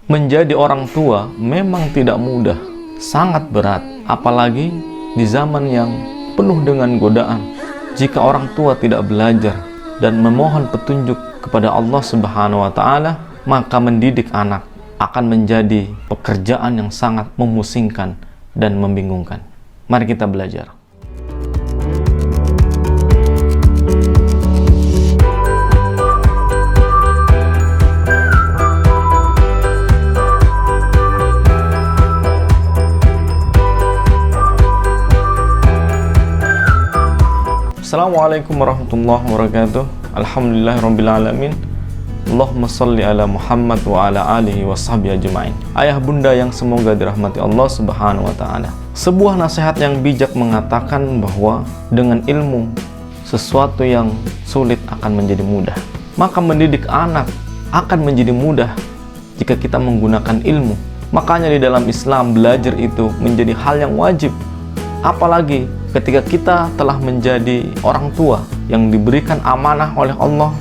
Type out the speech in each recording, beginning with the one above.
Menjadi orang tua memang tidak mudah, sangat berat, apalagi di zaman yang penuh dengan godaan. Jika orang tua tidak belajar dan memohon petunjuk kepada Allah Subhanahu wa Ta'ala, maka mendidik anak akan menjadi pekerjaan yang sangat memusingkan dan membingungkan. Mari kita belajar. Assalamualaikum warahmatullahi wabarakatuh. Alhamdulillahirrabbilalamin. Allahumma salli ala Muhammad wa ala alihi wa sahbihi ajma'in. Ayah bunda yang semoga dirahmati Allah Subhanahu wa Ta'ala, sebuah nasihat yang bijak mengatakan bahwa dengan ilmu sesuatu yang sulit akan menjadi mudah. Maka mendidik anak akan menjadi mudah jika kita menggunakan ilmu. Makanya di dalam Islam belajar itu menjadi hal yang wajib. Apalagi ketika kita telah menjadi orang tua yang diberikan amanah oleh Allah,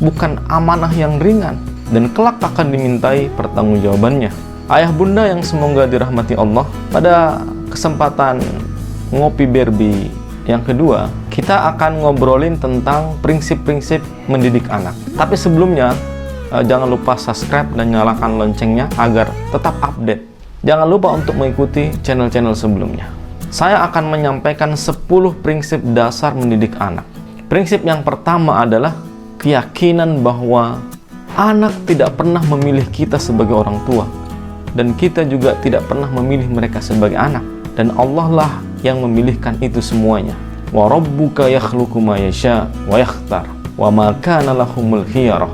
bukan amanah yang ringan, dan kelak akan dimintai pertanggungjawabannya. Ayah bunda yang semoga dirahmati Allah, pada kesempatan Ngopi Berbi yang kedua, kita akan ngobrolin tentang prinsip-prinsip mendidik anak. Tapi sebelumnya, jangan lupa subscribe dan nyalakan loncengnya agar tetap update. Jangan lupa untuk mengikuti channel-channel sebelumnya. Saya akan menyampaikan 10 prinsip dasar mendidik anak. Prinsip yang pertama adalah keyakinan bahwa anak tidak pernah memilih kita sebagai orang tua, dan kita juga tidak pernah memilih mereka sebagai anak, dan Allah lah yang memilihkan itu semuanya. Wa rabbuka yakhluqu ma yasha wa yakhtar wa ma kana lahumul khiyarah.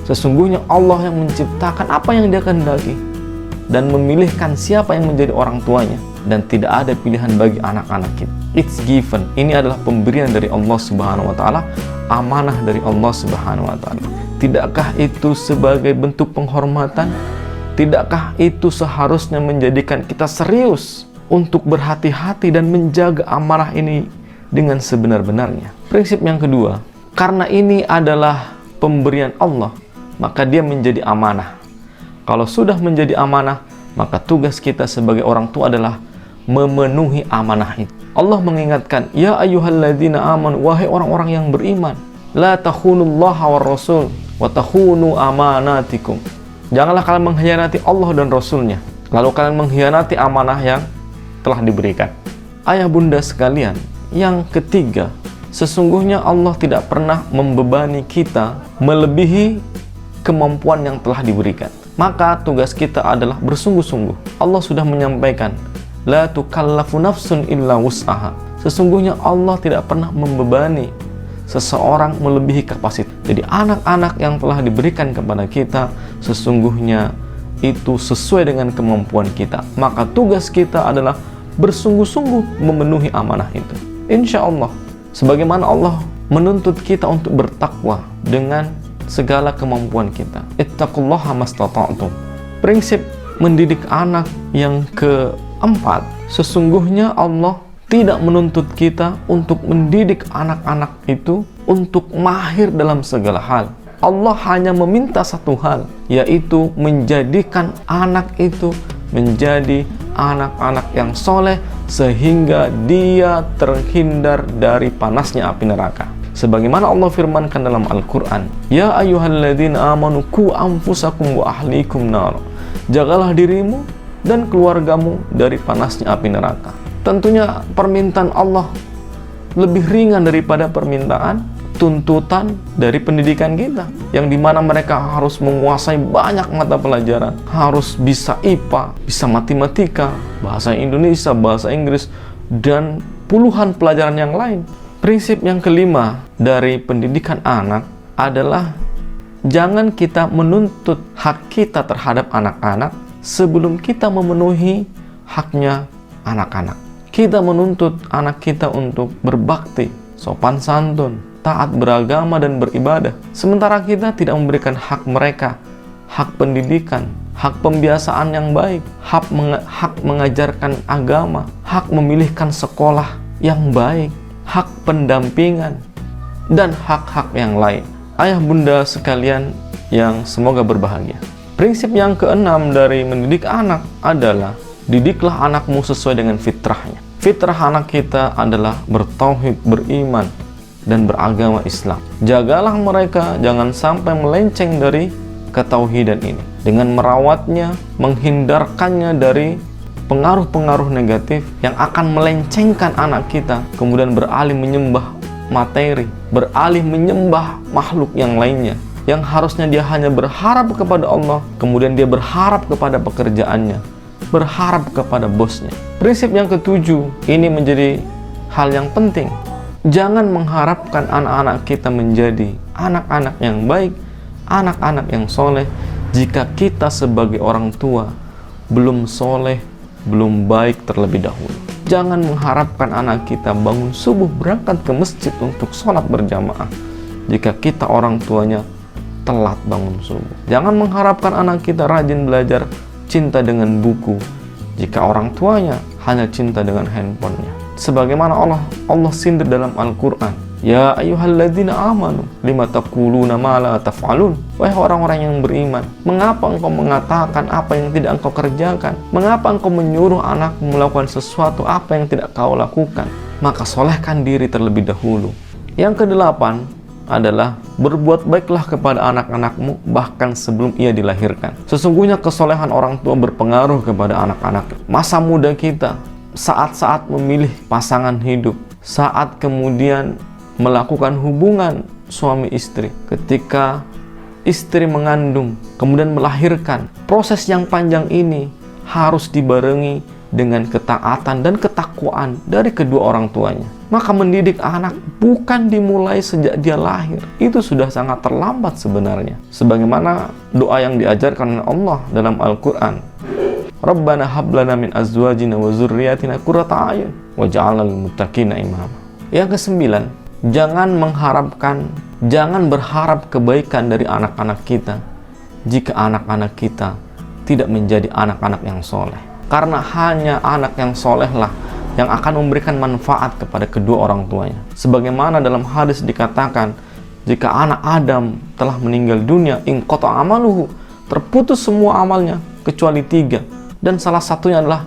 Sesungguhnya Allah yang menciptakan apa yang Dia kehendaki dan memilihkan siapa yang menjadi orang tuanya, dan tidak ada pilihan bagi anak-anak kita. It's given. Ini adalah pemberian dari Allah Subhanahu wa Ta'ala, amanah dari Allah Subhanahu wa Ta'ala. Tidakkah itu sebagai bentuk penghormatan? Tidakkah itu seharusnya menjadikan kita serius untuk berhati-hati dan menjaga amanah ini dengan sebenar-benarnya? Prinsip yang kedua, karena ini adalah pemberian Allah, maka dia menjadi amanah. Kalau sudah menjadi amanah, maka tugas kita sebagai orang tua adalah memenuhi amanah itu. Allah mengingatkan, ya ayyuhalladzina amanu, wahai orang-orang yang beriman, la takhunullaha war rasul wa takhunu amanatikum. Janganlah kalian mengkhianati Allah dan Rasulnya, lalu kalian mengkhianati amanah yang telah diberikan. Ayah bunda sekalian, yang ketiga, sesungguhnya Allah tidak pernah membebani kita melebihi kemampuan yang telah diberikan. Maka tugas kita adalah bersungguh-sungguh. Allah sudah menyampaikan, la tukallafu nafsun illa wus'aha. Sesungguhnya Allah tidak pernah membebani seseorang melebihi kapasitas. Jadi anak-anak yang telah diberikan kepada kita sesungguhnya itu sesuai dengan kemampuan kita. Maka tugas kita adalah bersungguh-sungguh memenuhi amanah itu. Insya Allah, sebagaimana Allah menuntut kita untuk bertakwa dengan segala kemampuan kita. Ittaqullaha mastata'tum. Prinsip mendidik anak yang keempat, sesungguhnya Allah tidak menuntut kita untuk mendidik anak-anak itu untuk mahir dalam segala hal. Allah hanya meminta satu hal, yaitu menjadikan anak itu menjadi anak-anak yang soleh sehingga dia terhindar dari panasnya api neraka. Sebagaimana Allah firmankan dalam Al-Quran, ya ayyuhalladzina amanu qu anfusakum wa ahlikum nar. Jagalah dirimu dan keluargamu dari panasnya api neraka. Tentunya permintaan Allah lebih ringan daripada permintaan tuntutan dari pendidikan kita, yang dimana mereka harus menguasai banyak mata pelajaran, harus bisa IPA, bisa matematika, bahasa Indonesia, bahasa Inggris, dan puluhan pelajaran yang lain. Prinsip yang kelima dari pendidikan anak adalah jangan kita menuntut hak kita terhadap anak-anak sebelum kita memenuhi haknya anak-anak. Kita menuntut anak kita untuk berbakti, sopan santun, taat beragama dan beribadah. Sementara kita tidak memberikan hak mereka, hak pendidikan, hak pembiasaan yang baik, hak mengajarkan agama, hak memilihkan sekolah yang baik, hak pendampingan, dan hak-hak yang lain. Ayah bunda sekalian yang semoga berbahagia, Prinsip yang keenam dari mendidik anak adalah didiklah anakmu sesuai dengan fitrahnya. Fitrah anak kita adalah bertauhid, beriman, dan beragama Islam. Jagalah mereka jangan sampai melenceng dari ketauhidan ini dengan merawatnya, menghindarkannya dari pengaruh-pengaruh negatif yang akan melencengkan anak kita, kemudian beralih menyembah materi, beralih menyembah makhluk yang lainnya, yang harusnya dia hanya berharap kepada Allah, kemudian dia berharap kepada pekerjaannya, berharap kepada bosnya. Prinsip yang ketujuh, ini menjadi hal yang penting. Jangan mengharapkan anak-anak kita menjadi anak-anak yang baik, anak-anak yang soleh, jika kita sebagai orang tua belum soleh, belum baik terlebih dahulu. Jangan mengharapkan anak kita bangun subuh berangkat ke masjid untuk sholat berjamaah, jika kita orang tuanya telat bangun subuh. Jangan mengharapkan anak kita rajin belajar cinta dengan buku, jika orang tuanya hanya cinta dengan handphonenya. Sebagaimana Allah sindir dalam Al-Quran, ya ayyuhalladzina amanu lima taquluna ma la taf'alun. Wahai orang-orang yang beriman, mengapa engkau mengatakan apa yang tidak engkau kerjakan? Mengapa engkau menyuruh anakmu melakukan sesuatu apa yang tidak kau lakukan? Maka solehkan diri terlebih dahulu. Yang kedelapan adalah berbuat baiklah kepada anak-anakmu bahkan sebelum ia dilahirkan. Sesungguhnya kesolehan orang tua berpengaruh kepada anak-anak. Masa muda kita, saat-saat memilih pasangan hidup, saat kemudian melakukan hubungan suami istri, ketika istri mengandung, kemudian melahirkan, proses yang panjang ini harus dibarengi dengan ketaatan dan ketakwaan dari kedua orang tuanya. Maka mendidik anak bukan dimulai sejak dia lahir, itu sudah sangat terlambat sebenarnya. Sebagaimana doa yang diajarkan oleh Allah dalam Al-Quran, Rabbana hablana min azwajina wa zurriyatina qurrata a'yun waj'alna lil muttaqina imama. Yang kesembilan, jangan berharap kebaikan dari anak-anak kita jika anak-anak kita tidak menjadi anak-anak yang soleh. Karena hanya anak yang solehlah yang akan memberikan manfaat kepada kedua orang tuanya. Sebagaimana dalam hadis dikatakan, jika anak Adam telah meninggal dunia, inqata amaluhu, terputus semua amalnya kecuali 3. Dan salah satunya adalah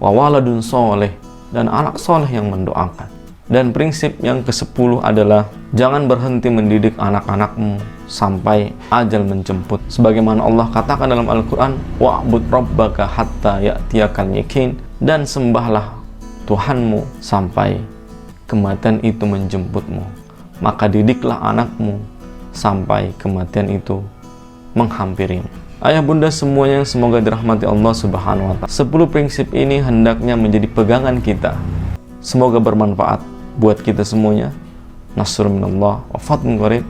wawaladun soleh, dan anak soleh yang mendoakan. Dan prinsip yang ke-10 adalah jangan berhenti mendidik anak-anakmu sampai ajal menjemput. Sebagaimana Allah katakan dalam Al-Quran, wa'bud rabbaka hatta ya'tiyakal yakin, dan sembahlah Tuhanmu sampai kematian itu menjemputmu. Maka didiklah anakmu sampai kematian itu menghampirimu. Ayah bunda semuanya, semoga dirahmati Allah Subhanahu wa Ta'ala. 10 prinsip ini hendaknya menjadi pegangan kita. Semoga bermanfaat buat kita semuanya. Nasrun minallah wa fathun qarib.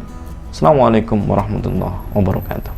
Assalamualaikum warahmatullahi wabarakatuh.